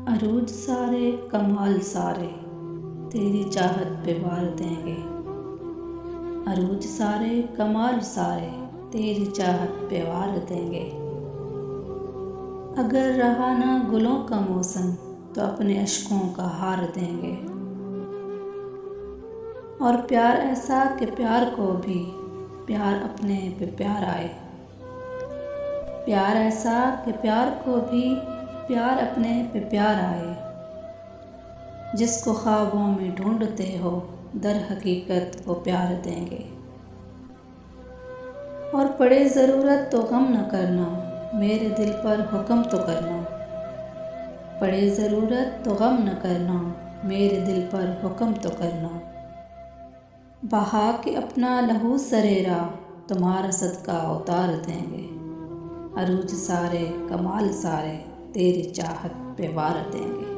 अरूज सारे कमाल सारे तेरी चाहत पे वार देंगे। अरूज सारे कमाल सारे तेरी चाहत पे वार देंगे। अगर रहा ना गुलों का मौसम तो अपने अश्कों का हार देंगे। और प्यार ऐसा कि प्यार को भी प्यार अपने पे प्यार आए। प्यार ऐसा कि प्यार को भी प्यार अपने पे प्यार आए। जिसको ख्वाबों में ढूंढते हो दर हकीकत वो प्यार देंगे। और पड़े ज़रूरत तो गम न करना, मेरे दिल पर हुक्म तो करना। पड़े ज़रूरत तो गम न करना, मेरे दिल पर हुक्म तो करना। बहा के अपना लहू सरेरा तुम्हारा सदका उतार देंगे। अरूज सारे कमाल सारे तेरी चाहत पे वार देंगे।